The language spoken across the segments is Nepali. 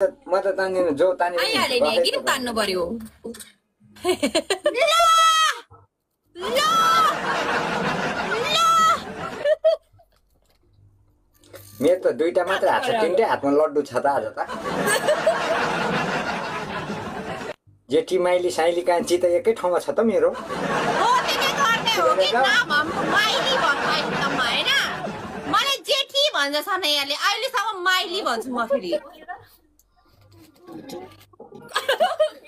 म त तान्दिनँ जो तान्ने आइहाल्यो नि किन तान्नु पर्यो मेरो त दुईटा मात्रै हात छ तिनटै हातमा लड्डु छ त आज त जेठी माइली साइली कान्छी त एकै ठाउँमा छ त मेरो हो त्यसले गर्ने हो कि नाम माइली भन्नु अहिलेसम्म हैन मलाई जेठी भन्छ सनैयाले अहिलेसम्म माइली भन्छु म फेरि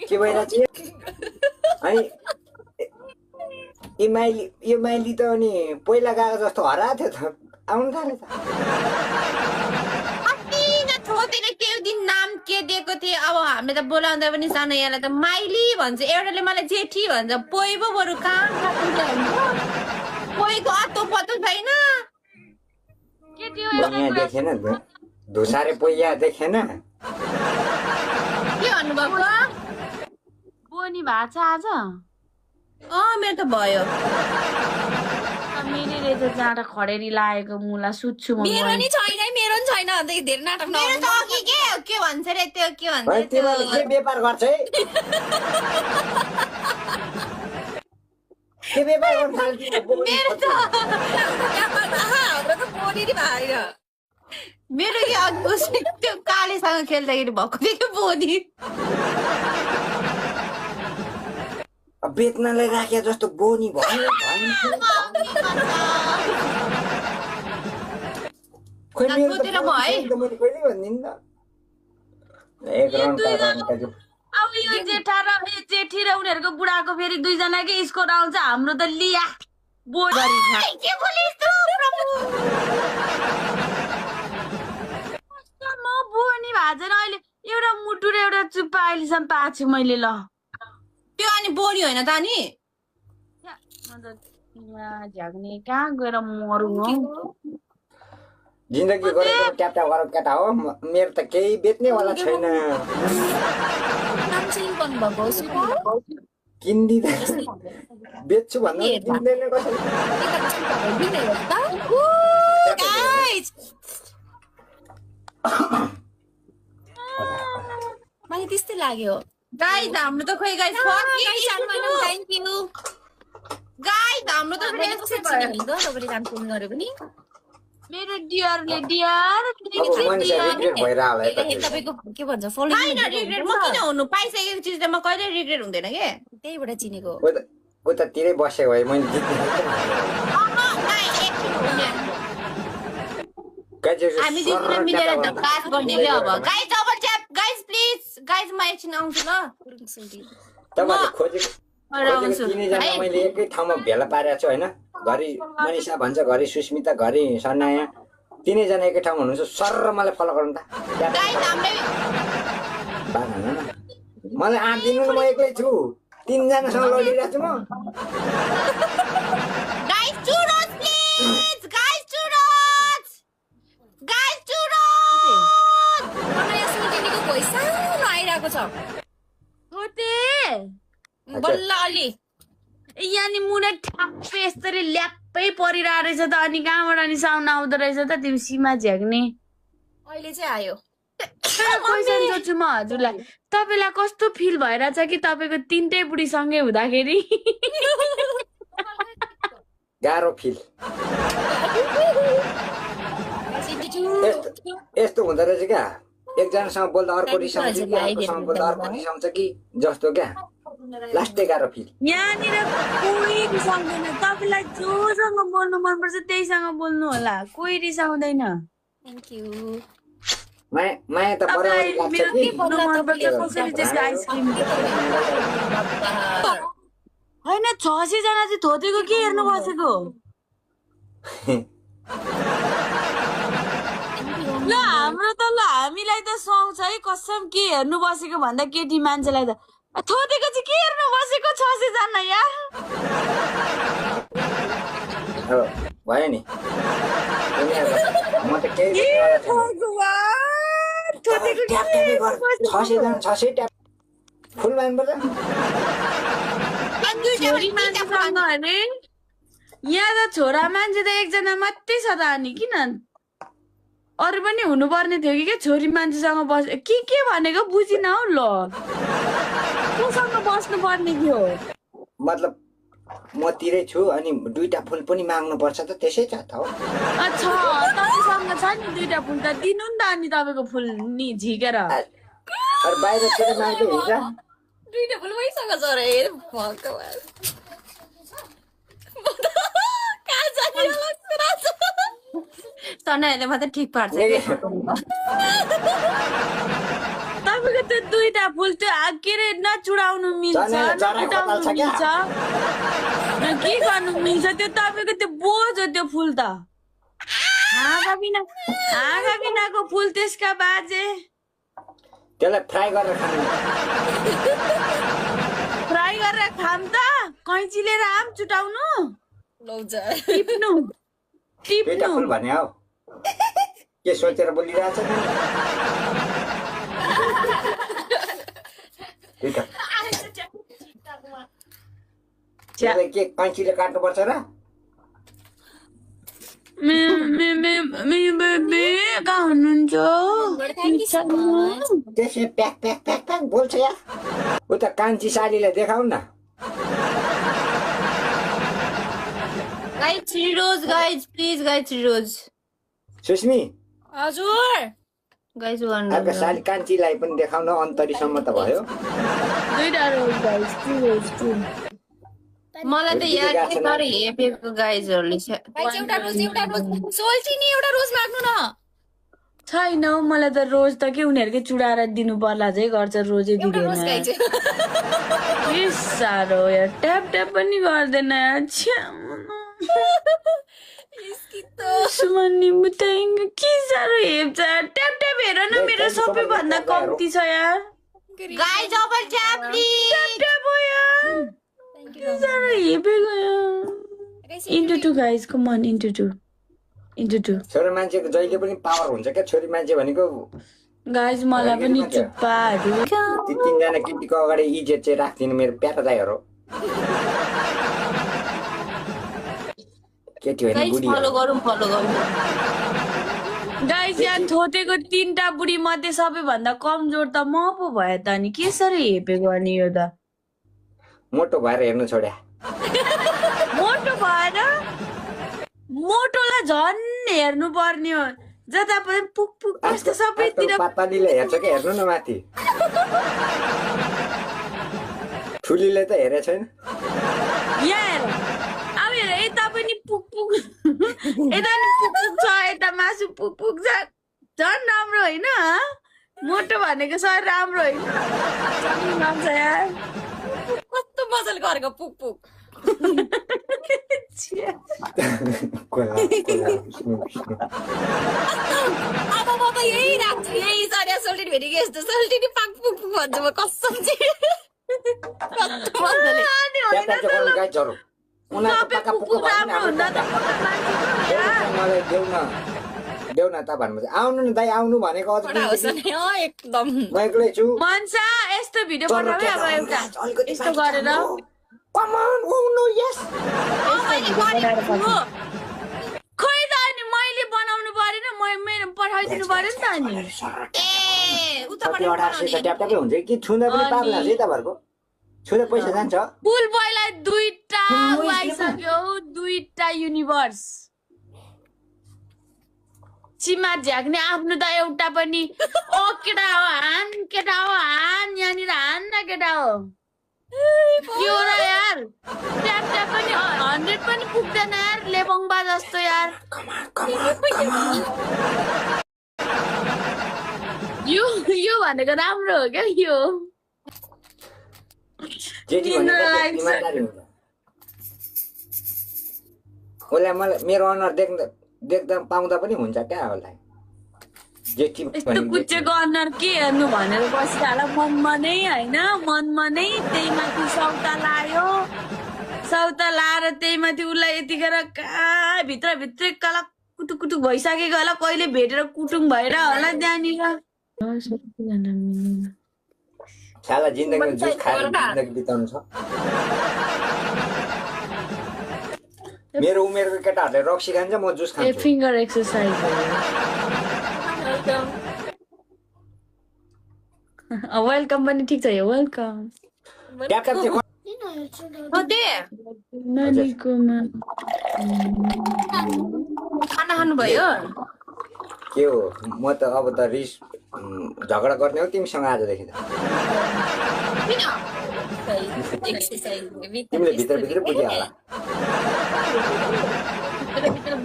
के भइरहेछ अनि यो माइली त अनि पहिला गएको जस्तो हराएको थियो त आउनु थाले त छोदिन त्यो दिन नाम के दिएको थिए अब हामीले त बोलाउँदा पनि सनैयालाई त माइली भन्छ एउटाले मलाई जेठी भन्छ पोइ पो बरु कहाँ पोइको अत्तो पत्तो छैन देखेन धुसारे पोइया देखेन के भन्नुभएको बोनी भएको छ आज मेरो त भयो मेरै रहेछ जाँडा खडेरी लागेको मुला सुत्छु म मेरो नि छैन मेरो नि छैन अन्त धेरै नाटक मेरो त अघि के भन्छ रे त्यो के भन्छ त्यो के व्यापार गर्छ है के व्यापार गर्न थाल्छ मेरो त हाम्रो त बोनी नि भएन मेरो यो अघि त्यो कालेसँग खेल्दाखेरि भएको थियो कि बोनी बेच्नलाई राखे जस्तो बोनी भयो अब यो जेठा र जेठी र उनीहरूको बुढाको फेरि दुईजनाकै स्कोर आउँछ हाम्रो त लिया म बोनी भाजन अहिले एउटा मुटु र एउटा चुप्पा अहिलेसम्म पाएको छु मैले ल त्यो अनि बोनी होइन त नि झ्याग्ने कहाँ गएर मरु जिन्दगी गरेको ट्यापट्याप गरेर केटा हो मेरो त केही बेच्नेवाला छैन किन्दिँदैन बेच्छु भन्नु किन्दैन कसैले मलाई त्यस्तै लाग्यो गाइस हाम्रो त खोइ गाइस थ्याङ्क यू गाइस हाम्रो त तपाईले काम पुन गरे पनि मेरो डियरले डियर तपाईको के भन्छ फलो हैन रिग्रेट म किन हुनु पाइसकेको चिज त म कहिले रिग्रेट हुँदैन के त्यहीबाट चिनेको उता तिरै बसेको भए मैले जित्ने हामी जित्न मिलेर त पास गर्ने ले अब guys double tap guys please guys म एकछिन आउँछु ल तपाईले खोजेको मैले एकै ठाउँमा भेला पारेको छु होइन घरि मनिषा भन्छ घरि सुस्मिता घरि सनाया तिनैजना एकै ठाउँमा हुनुहुन्छ सर मलाई फलो गर्नु त मलाई 8 दिनु म एक्लै छु 3 जनासँग लडिरहेको छु म guys churros please guys churros मलाई सुटिङको कोही सानो आइरहेको छ ओते बल्ल अलि यानी मुना ठ्याप्पै यसरी ल्याप्पै परिरहेको रहेछ त अनि कहाँबाट अनि साउन्ड आउँदो रहेछ त तिमी सीमा झ्याग्ने अहिले चाहिँ आयो क्वेसन सोध्छु म हजुरलाई तपाईँलाई कस्तो फिल भइरहेछ कि तपाईँको तिनटै बुढी सँगै हुँदाखेरि गाह्रो फिल यस्तो हुँदो रहेछ क्या एकजनासँग बोल्दा अर्को रिसाउँछ कि अर्कोसँग बोल्दा अर्को रिसाउँछ कि जस्तो क्या लास्टै गाह्रो फिल यहाँनिर कोही रिसाउँदैन तपाईँलाई जोसँग बोल्नु मनपर्छ त्यहीसँग बोल्नु होला कोही रिसाउँदैन थ्याङ्क यू माया त बराबरी लाग्छ कि कसरी चाहिँ आइसक्रिम होइन 600 जना चाहिँ धोतेको के हेर्नु बसेको ल हाम्रो त ल हामीलाई त सुहाउँछ है कसम के हेर्नु बसेको भन्दा केटी मान्छेलाई त थोतेको चाहिँ के हेर्नु बसेको 600 जना यार भयो नि म त केही फुल मान्नुपर्छ यहाँ त छोरा मान्छे त एकजना मात्रै छ त अनि किन अरू पनि हुनुपर्ने थियो कि के छोरी मान्छेसँग बस के भनेको बुझिन हौ ल कोसँग बस्नु पर्ने थियो मतलब म तिरै छु अनि दुईटा फुल पनि माग्नु पर्छ त त्यसै छ त हो अच्छा तपाईसँग छ नि दुईटा फुल त दिनु नि त अनि तपाईको फुल नि झिकेर अरे बाहिरतिर माग्दै हिँड्छ दुईटा फुल मैसँग छ रे भगवान सनाहरूले मात्रै ठिक पार्छ तपाईँको त्यो दुईटा फुल त्यो के अरे नचुडाउनु मिल्छ नचुडाउनु मिल्छ के गर्नु मिल्छ त्यो तपाईँको त्यो बोझ हो त्यो फुल त हाँगा बिनाको फुल त्यसका बाजे त्यसलाई फ्राई गरेर खानु फ्राई गरेर खाम त कैँची लिएर आम चुटाउनु लौज टिप्नु दुईटा फुल भने हौ के सोचेर बोलिरहेछ दुईटा त्यसलाई के कैँचीले काट्नुपर्छ र कहाँ हुनुहुन्छ त्यसै प्याक प्याक प्याक प्याक बोल्छ यार उता कान्छी सालीलाई देखाउ न guys 3 rose guys please guys 3 rose Susmi हजुर गाइज वन अर्का साली कान्छीलाई पनि देखाउन अन्तरीसम्म त भयो दुईटा रोज गाइस 2 रोज 2 मलाई त याद के तर हेपेको गाइजहरुले छ गाइज एउटा रोज सोल्टिनी एउटा रोज माग्नु न छैन हौ मलाई त रोज त के उनीहरुकै चुडाएर दिनु पर्ला चाहिँ गर्छ रोजै दिदैन के साह्रो यार ट्याप ट्याप पनि गर्दैन सुमनी मुताइङ के साह्रो हेप्छ ट्याप ट्याप हेर न मेरो सबैभन्दा कम्ती छ यार guys double tap please tap tap हो यार के साह्रो हेपेको यार into 2 guys come on into 2 छोरी मान्छेको जहिले पनि पावर हुन्छ क्या छोरी मान्छे भनेको गाइज मलाई पनि चुप्पाहरू ती तीनजना केटीको अगाडि इज्जत चाहिँ राख्दिनु मेरो प्यारो दाइहरू केटी होइन बुढी फलो गरौँ गाइज यहाँ थोतेको 3टा बुढी मध्ये सबैभन्दा कमजोर त म पो भयो त अनि के साह्रो हेपेको अनि यो त मोटो भएर हेर्नु छोड्या मोटो भएर मोटोलाई झन् हेर्नु पर्ने हो जता पनि पुक पुक त्यस्तो सबैतिर पातलीले हेर्छ क्या हेर्नु न माथि ठुलीले त हेरेको छैन यहाँ अब हेर यता पनि पुक पुक यता पनि पुक पुक छ यता मासु पुक पुक छ झन् राम्रो होइन मोटो भनेको सर राम्रो होइन यार कस्तो मजाले गरेको पुक पुक अब म त यही राख्छु यही सरिया सोल्टिनी भेटेको यस्तो सोल्टिनी पाक पुक पुक भन्छ म कसम चाहिँ कस्तो मजाले देऊ न त भन्नु आउनु न दाइ आउनु भनेको एकदम म एक्लै छु मनसा यस्तो भिडियो बनाऊ अब एउटा यस्तो गरेर Come on, oh no, yes. खोइ त अनि मैले बनाउनु परेन मेरो पठाइदिनु पर्यो नि त अनि ए उताबाट ट्यापट्यापै हुन्छ कि छुँदा पनि पाप लाग्छ है तपाईँहरूको छुँदा पैसा जान्छ फुल बोयलाई 2टा आइसक्यो 2टा युनिभर्स चिमा झ्याक्ने आफ्नो त एउटा पनि ओ केटा हो हान यहाँनिर हान न केटा हो यो र यार ट्याप ट्याप पनि 100 पनि पुग्दैन यार लेबोङबा जस्तो यार यो भनेको राम्रो हो क्या यो मलाई मेरो अनुहार देख्दा पाउँदा पनि हुन्छ क्या होला यस्तो कुचेको अनुहार के हेर्नु भनेर बसिरहला मनमा नै होइन मनमा नै त्यही माथि सौता लाएर त्यही माथि उसलाई यतिखेर कहाँ भित्रै कला कुटुक भइसकेको होला कहिले भेटेर कुटुङ भएर होला त्यहाँनिर साला जिन्दगी जुस खाएर जिन्दगी बिताउनु छ मेरो उमेरको केटाहरूले रक्सी खान्छ म जुस खान्छु फिङ्गर एक्सर्साइज वेलकम पनि ठिक छ यो वेलकम ट्याप ट्याप चाहिँ नानीकोमा खाना खानुभयो के हो म त अब त रिस झगडा गर्ने हो तिमीसँग आजदेखि त तिमीले भित्रभित्रै बुझ्यो होला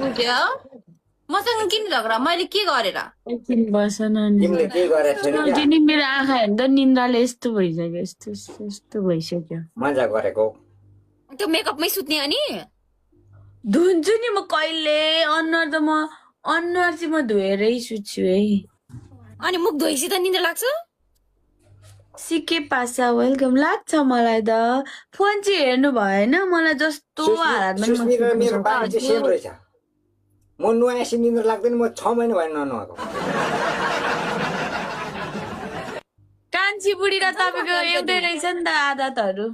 बुझ्यो मसँग किन झगडा मैले के गरेर बस नानी तिमीले के गरेको छैन क्या नि मेरो आँखा हेर्दा निन्द्राले यस्तो भइसक्यो यस्तो भइसक्यो मजा गरेको त्यो मेकअपमै सुत्ने अनि धुन्छु नि म कहिले अनुहार त म अनुहार चाहिँ म धोएरै सुत्छु है अनि मुख धोइसी त निन्द्रा लाग्छ सिके पासा वेलकम लाग्छ मलाई त फोन चाहिँ हेर्नु भएन मलाई जस्तो हालतमा सुस्मी र मेरो बानी चाहिँ सेम रहेछ म नुहाएपछि निन्द्रा लाग्दैन म 6 महिना भयो ननुहाएको कान्छी बुढी र तपाईँको एउटै रहेछ नि त आदतहरू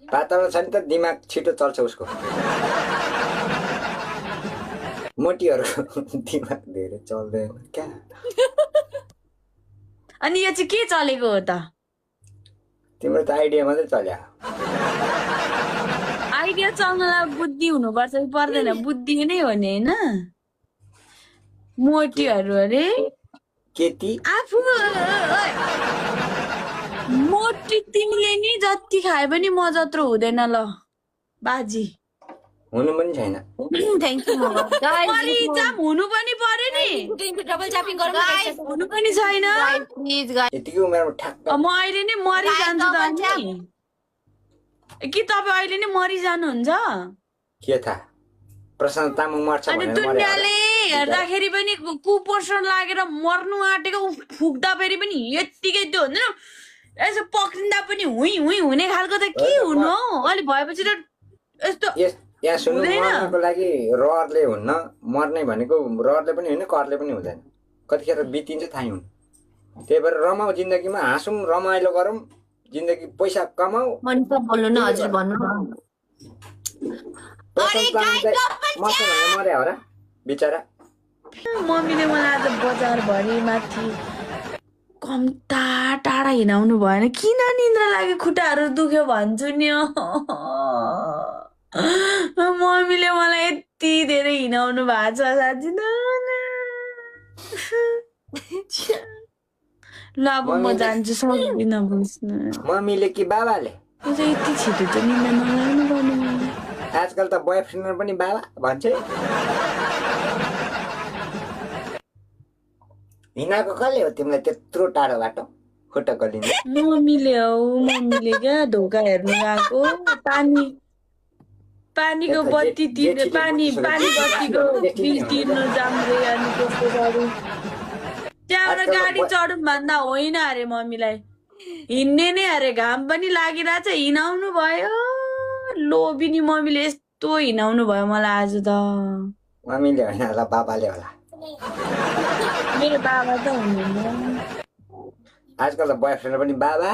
पातलो छ नि त दिमाग छिटो चल्छ उसको मोटीहरूको दिमाग धेरै चल्दैन क्या अनि यो चाहिँ के चलेको हो त तिम्रो त आइडिया मात्रै चल्यो आइडिया चल्नलाई बुद्धि हुनुपर्छ कि पर्दैन बुद्धि नै हो नि होइन मोटीहरू अरे केटी आफू मोटी तिमीले नि जति खाए पनि म जत्रो हुँदैन ल बाजी हुनु पनि छैन थ्याङ्क यू मरिजाम हुनु पनि पर्यो नि डबल च्यापिङ गरौँ हुनु पनि छैन प्लिज गाइस यतिकै उमेरमा ठ्याक्क म अहिले नै मरिजान्छु त नि कि तपाईँ अहिले नै मरिजानुहुन्छ के थाहा प्रशान्त तामाङ मर्छ अनि भनेर दुनियाँले हेर्दाखेरि पनि कुपोषण लागेर मर्नु आँटेको फुक्दा फेरि पनि यत्तिकै त्यो हुन्छ नि यसो पक्रिँदा पनि हुँ हुने खालको त के हुनु हौ अलि भएपछि त यस्तो यहाँ सुन्नु मर्नको लागि रहरले हुन्न मर्ने भनेको रहरले पनि होइन करले पनि हुँदैन कतिखेर बितिन्छ थाहै हुन्न त्यही भएर रमाऊ जिन्दगीमा हाँसौँ रमाइलो गरौँ जिन्दगी पैसा कमाऊ मन त बोल्नु न हजुर भन्नु मर्छ भनेर मर्या हो र बिचरा मम्मीले मलाई आज बजारभरि माथि कम्ता टाढा हिँडाउनु भएन किन निन्द्रा लाग्यो खुट्टाहरू दुख्यो भन्छु नि मम्मीले मलाई यति धेरै हिँडाउनु भएको छ साँच्ची ल अब म जान्छु सक्दिनँ बुझ्नु मम्मीले कि बाबाले यति छिटो त निन्द्रा नलाग्नु पर्ने मलाई आजकल त बोयफ्रेन्डमा पनि बाबा भन्छ हिँडाएको कसले हो तिमीलाई त्यत्रो टाढो बाटो खुट्टा गलिन्छ मम्मीले हौ मम्मीले क्या ढोका हेर्नु गएको पानीको बत्ती तिर्नु पानी बत्तीको बिल तिर्नु जाम्रे अनि त्यस्तो गरौँ त्यहाँबाट गाडी चढौँ भन्दा होइन अरे मम्मीलाई हिँड्ने नै अरे घाम पनि लागिरहेछ हिँडाउनु भयो लोभिनी मम्मीले यस्तो हिँडाउनु भयो मलाई आज त मम्मीले होइन होला बाबाले होला मेरो बाबा त हुनुहुन्न आजकल त बोयफ्रेन्ड पनि बाबा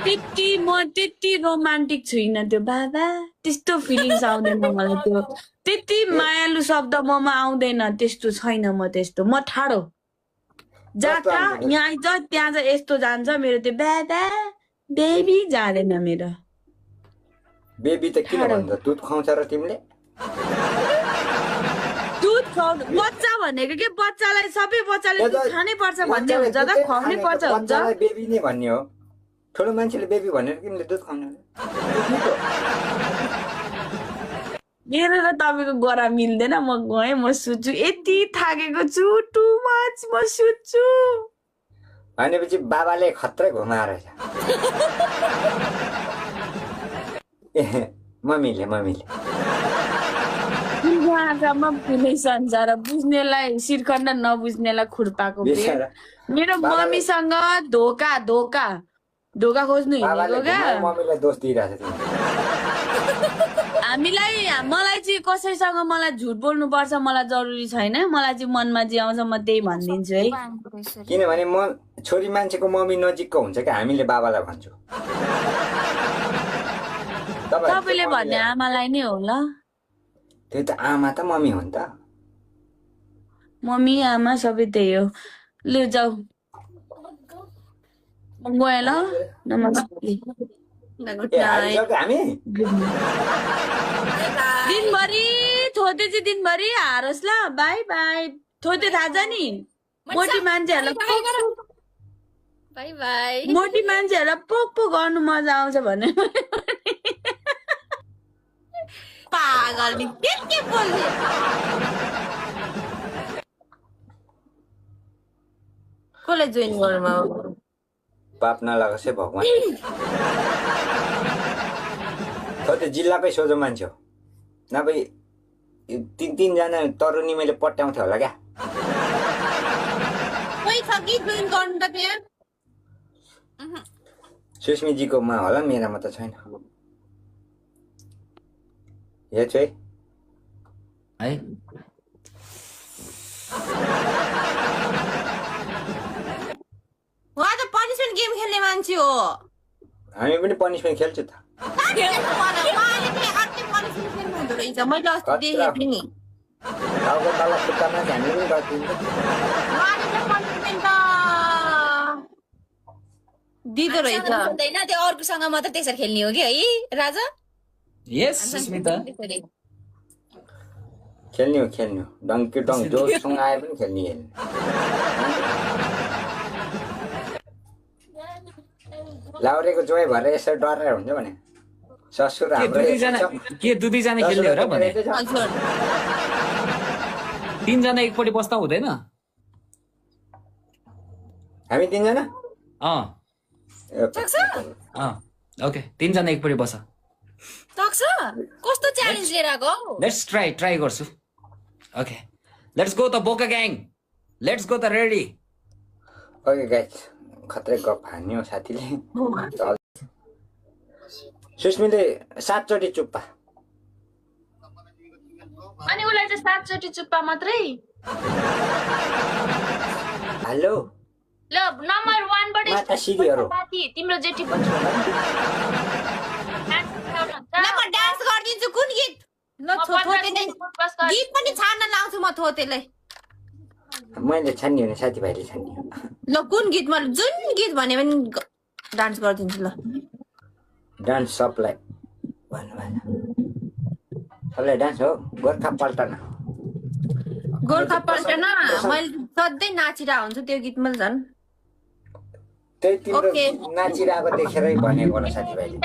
त्यति रोमान्टिक छुइनँ त्यो बाबा त्यस्तो फिलिङ्स आउँदैन मलाई त्यो त्यति मायालु शब्द ममा आउँदैन त्यस्तो छैन म त्यस्तो म ठाडो जहाँ यहाँ आइज त्यहाँ चाहिँ यस्तो जान्छ मेरो त्यो बाबा बेबी जाँदैन मेरो बेबी त किन भन्छ दुध खुवाउँछ र तिमीले दुध खुवाउनु बच्चा भनेको के बच्चालाई सबै बच्चाले दुध खानै पर्छ भन्ने हुन्छ त खुवाउनै पर्छ हुन्छ बेबी नै भन्ने हो ठुलो मान्छेले बेबी भनेर तिमीले दुध खुवाउनु मेरो र तपाईँको गोरा मिल्दैन म गएँ म सुत्छु यति थाकेको छु टु मच म सुत्छु भनेपछि बाबाले खत्रै घुमाएर मम्मीले आँखामा फुलै संसार बुझ्नेलाई शिरखण्ड नबुझ्नेलाई खुर्पाको मेरो मम्मीसँग धोका खोज्नु हिँडेको क्या मम्मीलाई दोष दिइरहेछ हामीलाई मलाई चाहिँ कसैसँग मलाई झुट बोल्नु पर्छ मलाई जरुरी छैन मलाई चाहिँ मनमा जे आउँछ म त्यही भनिदिन्छु है किनभने म छोरी मान्छेको मम्मी नजिकको हुन्छ क्या हामीले बाबालाई भन्छौँ तपाईँले भन्ने आमालाई नै हो ल त्यो त आमा त मम्मी हो नि त मम्मी आमा सबै त्यही हो लु जाऊ म गएँ ल नमस्ते गुड ए नाइट हारिसक्यो हामी दिनभरि थोते चाहिँ दिनभरि हारोस् ल बाई बाई थोते थाहा छ नि मोटी मान्छेहरूलाई बाई बाई मोटी मान्छेहरूलाई पोक पोक गर्नु मजा आउँछ भने पागल नि के बोल्ने कसलाई जोइन गर्नुमा पाप नलागोस् है भगवान् कतै जिल्लाकै सोझो मान्छे हो नभए 3 जना तरुनी मैले पट्याउँथेँ होला क्या कोही छ कि जोइन गर्नु त त्यहाँ सुस्मिजीकोमा होला मेरामा त छैन हेर्छु है उहाँ त पनिसमेन्ट गेम खेल्ने मान्छे हो हामी पनि पनिसमेन्ट खेल्छु त मैले अस्ति देखेको थिएँ नि टाउको तल खुट्टामा हामी पनि गर्दिन्छ दिदो रहेछ हुँदैन त्यो अर्कोसँग मात्र त्यसरी खेल्ने हो कि है राजा यस सुस्मिता खेल्ने हो डङ्की डङ्क जोसँग आए पनि खेल्ने लाउरेको जोय भएर यसरी डरेर हुन्छ भने ससुर हाम्रो के दुई जना खेल्ने हो र भने हजुर 3 जना एकपट्टि बस्दा हुँदैन हामी 3 जना ओके 3 जना एकपट्टि बस सक्छ कस्तो च्यालेन्ज लिएर आएको लेट्स ट्राई गर्छु ओके लेट्स गो द बोका gang let's go the ready okay guys खत्रै गफ हान्यो साथीले सुस्मिले 7 चोटि चुप्पा अनि उसलाई चाहिँ 7 चोटि चुप्पा मात्रै हेलो ल नम्बर 1 बाट माता सिरीहरु साथी तिम्रो जेठी ल म डान्स गर्दिन्छु कुन गीत ल थोते नै गीत पनि छान्न लाउँछु म थोतेलाई मैले छान्नी भने साथीभाइले छान्नी ल कुन गीतमा जुन गीत भने पनि डान्स गरिदिन्छु ल डान्स सबलाई सबलाई डान्स हो गोर्खा पल्टन मैले सधैँ नाचिरहेको हुन्छु त्यो गीतमा झन् त्यही तिम्रो नाचिरहेको देखेरै भनेको होला साथीभाइले